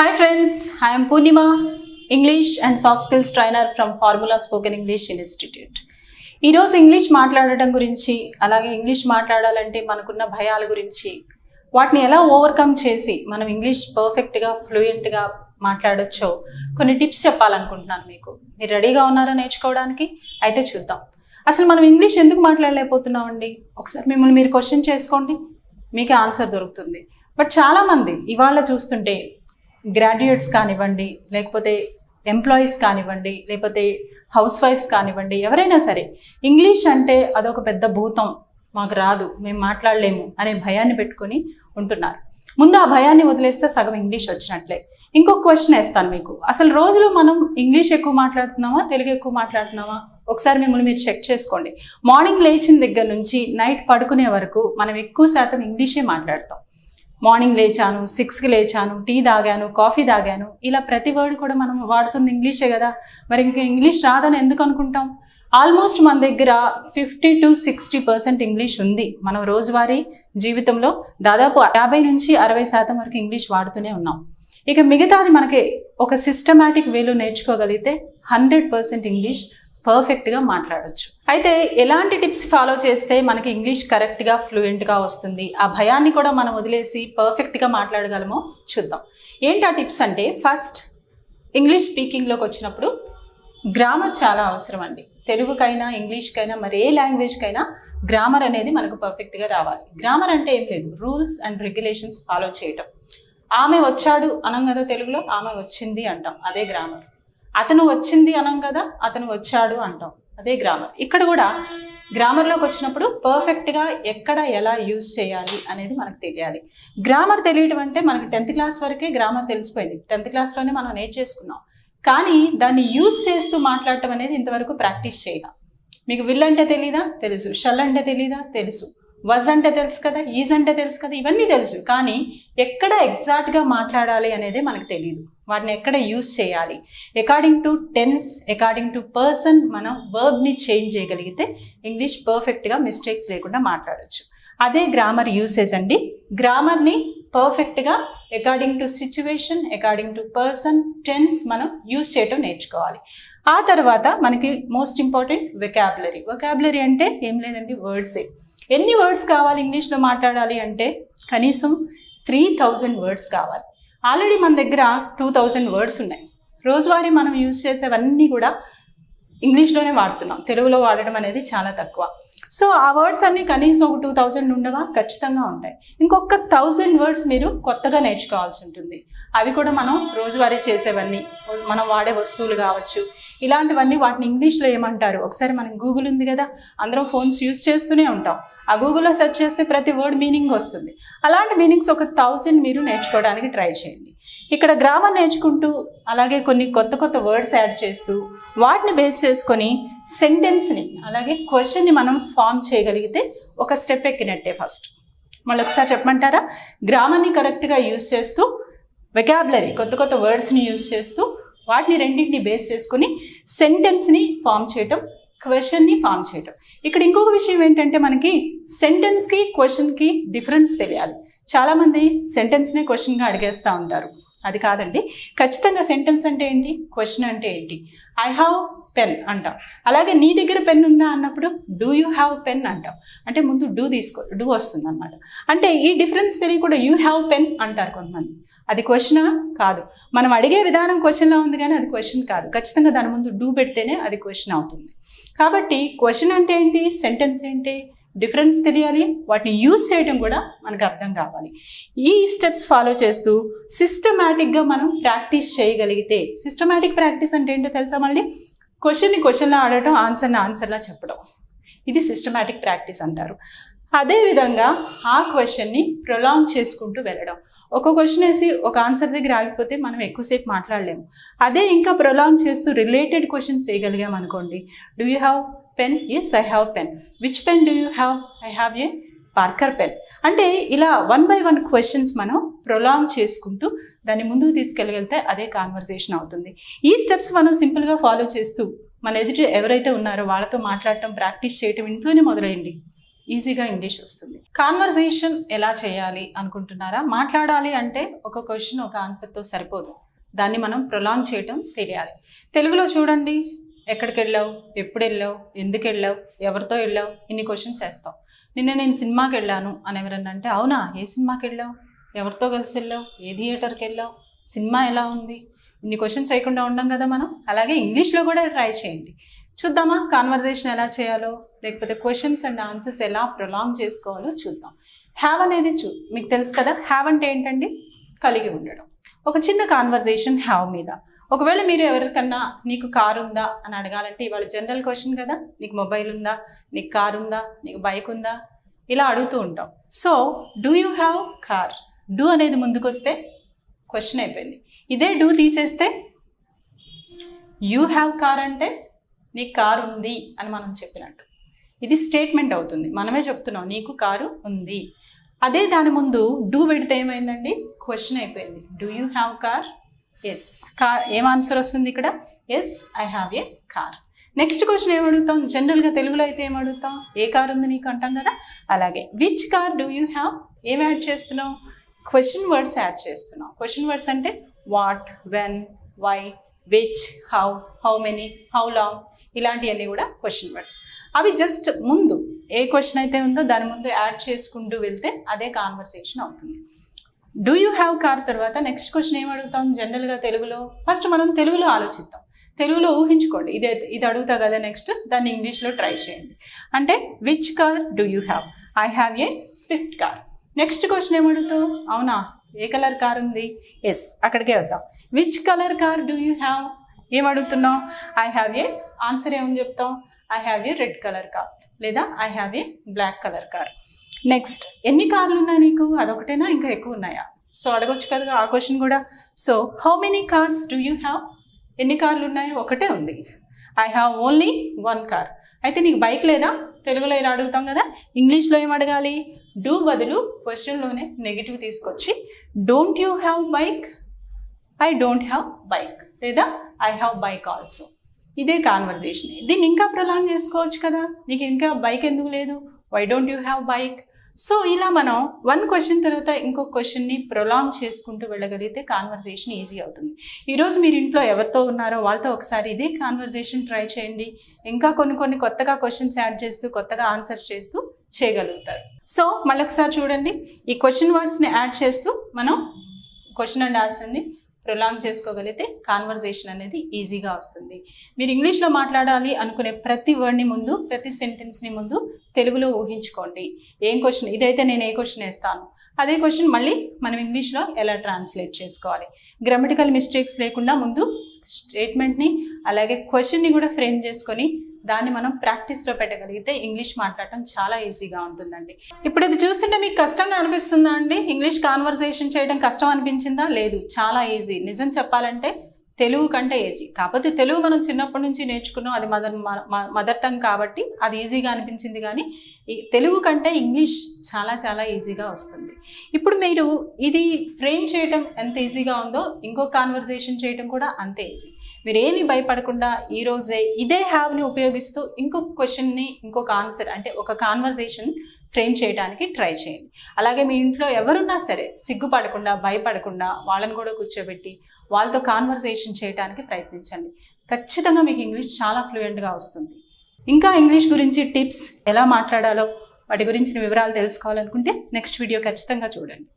Hi friends, I am Purnima, English and Soft Skills Trainer from Formula Spoken English Institute. ఈ రోజు English మాట్లాడడం గురించి అలాగే English మాట్లాడాలంటే మనకున్న భయాల గురించి వాటిని ఎలా ఓవర్కమ్ చేసి మనం ఇంగ్లీష్ పర్ఫెక్ట్గా ఫ్లూయెంట్గా మాట్లాడొచ్చో కొన్ని టిప్స్ చెప్పాలనుకుంటున్నాను మీకు. మీరు రెడీగా ఉన్నారా నేర్చుకోవడానికి? అయితే చూద్దాం. అసలు మనం ఇంగ్లీష్ ఎందుకు మాట్లాడలేకపోతున్నామండి? ఒకసారి మిమ్మల్ని మీరు క్వశ్చన్ చేసుకోండి, మీకే ఆన్సర్ దొరుకుతుంది. బట్ చాలామంది ఇవాళ చూస్తుంటే గ్రాడ్యుయేట్స్ కానివ్వండి, లేకపోతే ఎంప్లాయీస్ కానివ్వండి, లేకపోతే హౌస్ వైఫ్స్ కానివ్వండి, ఎవరైనా సరే ఇంగ్లీష్ అంటే అదొక పెద్ద భూతం, మాకు రాదు, మేము మాట్లాడలేము అనే భయాన్ని పెట్టుకొని ఉంటున్నారు. ముందు ఆ భయాన్ని వదిలేస్తే సగం ఇంగ్లీష్ వచ్చినట్లే. ఇంకొక క్వశ్చన్ వేస్తాను మీకు. అసలు రోజులో మనం ఇంగ్లీష్ ఎక్కువ మాట్లాడుతున్నామా, తెలుగు ఎక్కువ మాట్లాడుతున్నామా? ఒకసారి మిమ్మల్ని మీరు చెక్ చేసుకోండి. మార్నింగ్ లేచిన దగ్గర నుంచి నైట్ పడుకునే వరకు మనం ఎక్కువ శాతం ఇంగ్లీషే మాట్లాడతాం. మార్నింగ్ లేచాను, 6కి లేచాను, టీ తాగాను, కాఫీ తాగాను, ఇలా ప్రతి వర్డ్ కూడా మనం వాడుతుంది ఇంగ్లీషే కదా. మరి ఇంకా ఇంగ్లీష్ రాదని ఎందుకు అనుకుంటాం? ఆల్మోస్ట్ మన దగ్గర 50 to 60% ఇంగ్లీష్ ఉంది. మనం రోజువారీ జీవితంలో దాదాపు 50 నుంచి 60% వరకు ఇంగ్లీష్ వాడుతూనే ఉన్నాం. ఇక మిగతాది మనకి ఒక సిస్టమాటిక్ వేలో నేర్చుకోగలిగితే 100% ఇంగ్లీష్ పర్ఫెక్ట్గా మాట్లాడొచ్చు. అయితే ఎలాంటి టిప్స్ ఫాలో చేస్తే మనకి ఇంగ్లీష్ కరెక్ట్గా ఫ్లూయెంట్గా వస్తుంది, ఆ భయాన్ని కూడా మనం వదిలేసి పర్ఫెక్ట్గా మాట్లాడగలమో చూద్దాం. ఏంటి ఆ టిప్స్ అంటే, ఫస్ట్ ఇంగ్లీష్ స్పీకింగ్లోకి వచ్చినప్పుడు గ్రామర్ చాలా అవసరం అండి. తెలుగుకైనా ఇంగ్లీష్కైనా మరి ఏ లాంగ్వేజ్కైనా గ్రామర్ అనేది మనకు పర్ఫెక్ట్గా రావాలి. గ్రామర్ అంటే ఏం లేదు, రూల్స్ అండ్ రెగ్యులేషన్స్ ఫాలో చేయటం. ఆమె వచ్చాడు అనం కదా తెలుగులో, ఆమె వచ్చింది అంటాం, అదే గ్రామర్. అతను వచ్చింది అనం కదా, అతను వచ్చాడు అంటాం, అదే గ్రామర్. ఇక్కడ కూడా గ్రామర్లోకి వచ్చినప్పుడు పర్ఫెక్ట్గా ఎక్కడ ఎలా యూజ్ చేయాలి అనేది మనకు తెలియాలి. గ్రామర్ తెలియటం అంటే మనకి 10th క్లాస్ వరకే గ్రామర్ తెలిసిపోయింది, 10th క్లాస్లోనే మనం నేర్చేసుకున్నాం. కానీ దాన్ని యూజ్ చేస్తూ మాట్లాడటం అనేది ఇంతవరకు ప్రాక్టీస్ చేయాలి. మీకు విల్ అంటే తెలీదా? తెలుసు. షల్ అంటే తెలీదా? తెలుసు. వజ్ అంటే తెలుసు కదా, ఈజ్ అంటే తెలుసు కదా, ఇవన్నీ తెలుసు. కానీ ఎక్కడ ఎగ్జాక్ట్గా మాట్లాడాలి అనేది మనకు తెలియదు. వాటిని ఎక్కడ యూజ్ చేయాలి, according to tense, according to person మనం వర్బ్ని చేంజ్ చేయగలిగితే ఇంగ్లీష్ పర్ఫెక్ట్గా మిస్టేక్స్ లేకుండా మాట్లాడచ్చు. అదే గ్రామర్ యూసేజ్ అండి. గ్రామర్ని పర్ఫెక్ట్గా according to situation, according to person, tense మనం యూజ్ చేయటం నేర్చుకోవాలి. ఆ తర్వాత మనకి మోస్ట్ ఇంపార్టెంట్ వెకాబులరీ. వెకాబులరీ అంటే ఏం లేదండి, వర్డ్సే. ఎన్ని వర్డ్స్ కావాలి ఇంగ్లీష్లో మాట్లాడాలి అంటే కనీసం 3000 వర్డ్స్ కావాలి. ఆల్రెడీ మన దగ్గర 2000 వర్డ్స్ ఉన్నాయి. రోజువారీ మనం యూజ్ చేసేవన్నీ కూడా ఇంగ్లీష్లోనే వాడుతున్నాం, తెలుగులో వాడడం అనేది చాలా తక్కువ. సో ఆ వర్డ్స్ అన్నీ కనీసం ఒక 2000 ఉండవా? ఖచ్చితంగా ఉంటాయి. ఇంకొక 1000 వర్డ్స్ మీరు కొత్తగా నేర్చుకోవాల్సి ఉంటుంది. అవి కూడా మనం రోజువారీ చేసేవన్నీ, మనం వాడే వస్తువులు కావచ్చు, ఇలాంటివన్నీ. వాటిని ఇంగ్లీష్లో ఏమంటారు? ఒకసారి మనం గూగుల్ ఉంది కదా, అందరం ఫోన్స్ యూజ్ చేస్తూనే ఉంటాం. ఆ గూగుల్లో సెర్చ్ చేస్తే ప్రతి వర్డ్ మీనింగ్ వస్తుంది. అలాంటి మీనింగ్స్ ఒక 1000 మీరు నేర్చుకోవడానికి ట్రై చేయండి. ఇక్కడ గ్రామర్ నేర్చుకుంటూ అలాగే కొన్ని కొత్త కొత్త వర్డ్స్ యాడ్ చేస్తూ వాటిని బేస్ చేసుకొని సెంటెన్స్ని అలాగే క్వశ్చన్ని మనం ఫామ్ చేయగలిగితే ఒక స్టెప్ ఎక్కినట్టే. ఫస్ట్ మళ్ళీ ఒకసారి చెప్పమంటారా? గ్రామర్ని కరెక్ట్గా యూజ్ చేస్తూ, వెకాబులరీ కొత్త కొత్త వర్డ్స్ని యూజ్ చేస్తూ, వాటిని రెండింటిని బేస్ చేసుకుని సెంటెన్స్ని ఫామ్ చేయటం, క్వశ్చన్ని ఫామ్ చేయటం. ఇక్కడ ఇంకొక విషయం ఏంటంటే, మనకి సెంటెన్స్కి క్వశ్చన్కి డిఫరెన్స్ తెలియాలి. చాలామంది సెంటెన్స్నే క్వశ్చన్గా అడిగేస్తూ ఉంటారు. అది కాదండి. ఖచ్చితంగా సెంటెన్స్ అంటే ఏంటి, క్వశ్చన్ అంటే ఏంటి. ఐ హ్యావ్ పెన్ అంటాం. అలాగే నీ దగ్గర పెన్ ఉందా అన్నప్పుడు డూ యూ హ్యావ్ పెన్ అంటాం. అంటే ముందు డూ తీసుకో, డూ వస్తుంది అనమాట. అంటే ఈ డిఫరెన్స్ తెలియకుండా యూ హ్యావ్ పెన్ అంటారు కొంతమంది. అది క్వశ్చనా? కాదు. మనం అడిగే విధానం క్వశ్చన్లా ఉంది కానీ అది క్వశ్చన్ కాదు. ఖచ్చితంగా దాని ముందు డూ పెడితేనే అది క్వశ్చన్ అవుతుంది. కాబట్టి క్వశ్చన్ అంటే ఏంటి, సెంటెన్స్ ఏంటి, డిఫరెన్స్ తెలియాలి. వాటిని యూజ్ చేయడం కూడా మనకు అర్థం కావాలి. ఈ స్టెప్స్ ఫాలో చేస్తూ సిస్టమాటిక్గా మనం ప్రాక్టీస్ చేయగలిగితే, సిస్టమాటిక్ ప్రాక్టీస్ అంటే ఏంటో తెలుసా? మళ్ళీ క్వశ్చన్ని క్వశ్చన్లా ఆడటం, ఆన్సర్ని ఆన్సర్లా చెప్పడం, ఇది సిస్టమాటిక్ ప్రాక్టీస్ అంటారు. అదేవిధంగా ఆ క్వశ్చన్ని ప్రొలాంగ్ చేసుకుంటూ వెళ్ళడం. ఒక క్వశ్చన్ వేసి ఒక ఆన్సర్ దగ్గర ఆగిపోతే మనం ఎక్కువసేపు మాట్లాడలేము. అదే ఇంకా ప్రొలాంగ్ చేస్తూ రిలేటెడ్ క్వశ్చన్స్ వేయగలిగాం అనుకోండి. Do you have pen? Yes, I have pen. Which pen do you have? I have a Parker pen. అంటే ఇలా 1 by 1 క్వశ్చన్స్ మనం ప్రొలాంగ్ చేసుకుంటూ దాన్ని ముందుకు తీసుకెళ్ళగలిగితే అదే కాన్వర్జేషన్ అవుతుంది. ఈ స్టెప్స్ మనం సింపుల్గా ఫాలో చేస్తూ మన ఎదుటి ఎవరైతే ఉన్నారో వాళ్ళతో మాట్లాడటం, ప్రాక్టీస్ చేయటం ఇంట్లోనే మొదలైంది. ఈజీగా ఇంగ్లీష్ వస్తుంది. కాన్వర్జేషన్ ఎలా చేయాలి అనుకుంటున్నారా? మాట్లాడాలి అంటే ఒక క్వశ్చన్ ఒక ఆన్సర్తో సరిపోదు, దాన్ని మనం ప్రొలాంగ్ చేయటం తెలియాలి. తెలుగులో చూడండి, ఎక్కడికి వెళ్ళావు, ఎప్పుడు వెళ్ళావు, ఎందుకు వెళ్ళావు, ఎవరితో వెళ్ళావు, ఇన్ని క్వశ్చన్స్ వేస్తాం. నిన్న నేను సినిమాకి వెళ్ళాను అని ఎవరన్నా అంటే, అవునా, ఏ సినిమాకి వెళ్ళావు, ఎవరితో కలిసి వెళ్ళావు, ఏ థియేటర్కి వెళ్ళావు, సినిమా ఎలా ఉంది, ఇన్ని క్వశ్చన్స్ వేయకుండా ఉండం కదా మనం. అలాగే ఇంగ్లీష్లో కూడా ట్రై చేయండి. చూద్దామా కాన్వర్జేషన్ ఎలా చేయాలో, లేకపోతే క్వశ్చన్స్ అండ్ ఆన్సర్స్ ఎలా ప్రొలాంగ్ చేసుకోవాలో చూద్దాం. హ్యావ్ అనేది మీకు తెలుసు కదా, హ్యావ్ అంటే ఏంటండి? కలిగి ఉండడం. ఒక చిన్న కాన్వర్జేషన్ హ్యావ్ మీద. ఒకవేళ మీరు ఎవరికన్నా నీకు కారు ఉందా అని అడగాలంటే, ఇవాళ జనరల్ క్వశ్చన్ కదా, నీకు మొబైల్ ఉందా, నీకు కారు ఉందా, నీకు బైక్ ఉందా, ఇలా అడుగుతూ ఉంటాం. So do you have car? Do అనేది ముందుకు వస్తే క్వశ్చన్ అయిపోయింది. ఇదే డూ తీసేస్తే యూ హ్యావ్ కార్ అంటే నీకు కారు ఉంది అని మనం చెప్పినట్టు. ఇది స్టేట్మెంట్ అవుతుంది, మనమే చెప్తున్నాం నీకు కారు ఉంది. అదే దాని ముందు డూ పెడితే ఏమైందండి? క్వశ్చన్ అయిపోయింది. Do you have car? Yes. Car ఏం ఆన్సర్ వస్తుంది ఇక్కడ? Yes, I have a car. Next question ఏమడుగుతాం? జనరల్గా తెలుగులో అయితే ఏమడుగుతాం? ఏ కార్ ఉంది నీకు అంటాం కదా. అలాగే which car do you have? ఏం యాడ్ చేస్తున్నావు? క్వశ్చన్ వర్డ్స్ యాడ్ చేస్తున్నావు. క్వశ్చన్ వర్డ్స్ అంటే what, when, why, which, how many, how long, ఇలాంటివన్నీ కూడా క్వశ్చన్ వర్డ్స్. అవి జస్ట్ ముందు ఏ క్వశ్చన్ అయితే ఉందో దాని ముందు యాడ్ చేసుకుంటూ వెళ్తే అదే కాన్వర్సేషన్ అవుతుంది. డూ యూ హ్యావ్ కార్ తర్వాత నెక్స్ట్ క్వశ్చన్ ఏం అడుగుతాం జనరల్గా తెలుగులో? ఫస్ట్ మనం తెలుగులో ఆలోచిద్దాం, తెలుగులో ఊహించుకోండి. ఇది అడుగుతా కదా, నెక్స్ట్ దాన్ని ఇంగ్లీష్లో ట్రై చేయండి. అంటే which car do you have? I have a Swift car. Next question ఏమడుగుతావు? అవునా, ఏ కలర్ కార్ ఉంది? ఎస్, అక్కడికే వద్దాం. Which colour car do you have? ఏం అడుగుతున్నావు? ఐ హ్యావ్ ఏ, ఆన్సర్ ఏమని చెప్తాం? I have a red colour car లేదా I have a black colour car. Next, ఎన్ని కార్లు ఉన్నాయి నీకు? అదొకటేనా, ఇంకా ఎక్కువ ఉన్నాయా? సో అడగొచ్చు కదా ఆ క్వశ్చన్ కూడా. So how many cars do you have? ఎన్ని కార్లు ఉన్నాయి? ఒకటే ఉంది. I have only one car. అయితే నీకు బైక్ లేదా? తెలుగులో ఇలా అడుగుతాం కదా. ఇంగ్లీష్లో ఏం అడగాలి? డూ బదులు క్వశ్చన్లోనే నెగిటివ్ తీసుకొచ్చి don't you have bike? I don't have bike లేదా ఐ హ్యావ్ బైక్ ఆల్సో. ఇదే కాన్వర్జేషన్. దీన్ని ఇంకా ప్రొలాంగ్ చేసుకోవచ్చు కదా. నీకు ఇంకా బైక్ ఎందుకు లేదు? Why don't you have bike? So ఇలా మనం వన్ క్వశ్చన్ తర్వాత ఇంకొక క్వశ్చన్ని ప్రొలాంగ్ చేసుకుంటూ వెళ్ళగలిగితే కాన్వర్జేషన్ ఈజీ అవుతుంది. ఈరోజు మీరు ఇంట్లో ఎవరితో ఉన్నారో వాళ్ళతో ఒకసారి ఇదే కాన్వర్జేషన్ ట్రై చేయండి. ఇంకా కొన్ని కొత్తగా క్వశ్చన్స్ యాడ్ చేస్తూ కొత్తగా ఆన్సర్స్ చేస్తూ చేయగలుగుతారు. సో మళ్ళీ ఒకసారి చూడండి, ఈ క్వశ్చన్ వర్డ్స్ని యాడ్ చేస్తూ మనం క్వశ్చన్ అండ్ ఆన్సర్ని ప్రొలాంగ్ చేసుకోగలిగితే కాన్వర్జేషన్ అనేది ఈజీగా వస్తుంది. మీరు ఇంగ్లీష్లో మాట్లాడాలి అనుకునే ప్రతి వర్డ్ని ముందు, ప్రతి సెంటెన్స్ని ముందు తెలుగులో ఊహించుకోండి. ఏం క్వశ్చన్ ఇదైతే నేను ఏ క్వశ్చన్ వేస్తాను, అదే క్వశ్చన్ మళ్ళీ మనం ఇంగ్లీష్లో ఎలా ట్రాన్స్లేట్ చేసుకోవాలి. గ్రామటికల్ మిస్టేక్స్ లేకుండా ముందు స్టేట్మెంట్ని అలాగే క్వశ్చన్ని కూడా ఫ్రేమ్ చేసుకొని దాన్ని మనం ప్రాక్టీస్లో పెట్టగలిగితే ఇంగ్లీష్ మాట్లాడటం చాలా ఈజీగా ఉంటుందండి. ఇప్పుడు ఇది చూస్తుంటే మీకు కష్టంగా అనిపిస్తుందా అండి? ఇంగ్లీష్ కాన్వర్జేషన్ చేయడం కష్టం అనిపించిందా? లేదు, చాలా ఈజీ. నిజం చెప్పాలంటే తెలుగు కంటే ఈజీ. కాకపోతే తెలుగు మనం చిన్నప్పటి నుంచి నేర్చుకున్నాం, అది మదర్ టంగ్ కాబట్టి అది ఈజీగా అనిపించింది. కానీ ఈ తెలుగు కంటే ఇంగ్లీష్ చాలా చాలా ఈజీగా వస్తుంది. ఇప్పుడు మీరు ఇది ఫ్రేమ్ చేయడం ఎంత ఈజీగా ఉందో ఇంకో కాన్వర్జేషన్ చేయడం కూడా అంతే ఈజీ. మీరు ఏమీ భయపడకుండా ఈరోజే ఇదే హ్యావ్ని ఉపయోగిస్తూ ఇంకొక క్వశ్చన్ని ఇంకొక ఆన్సర్ అంటే ఒక కాన్వర్జేషన్ ఫ్రేమ్ చేయడానికి ట్రై చేయండి. అలాగే మీ ఇంట్లో ఎవరున్నా సరే సిగ్గుపడకుండా భయపడకుండా వాళ్ళని కూడా కూర్చోబెట్టి వాళ్ళతో కాన్వర్జేషన్ చేయడానికి ప్రయత్నించండి. ఖచ్చితంగా మీకు ఇంగ్లీష్ చాలా ఫ్లూయెంట్గా వస్తుంది. ఇంకా ఇంగ్లీష్ గురించి టిప్స్ ఎలా మాట్లాడాలో వాటి గురించిన వివరాలు తెలుసుకోవాలనుకుంటే నెక్స్ట్ వీడియో ఖచ్చితంగా చూడండి.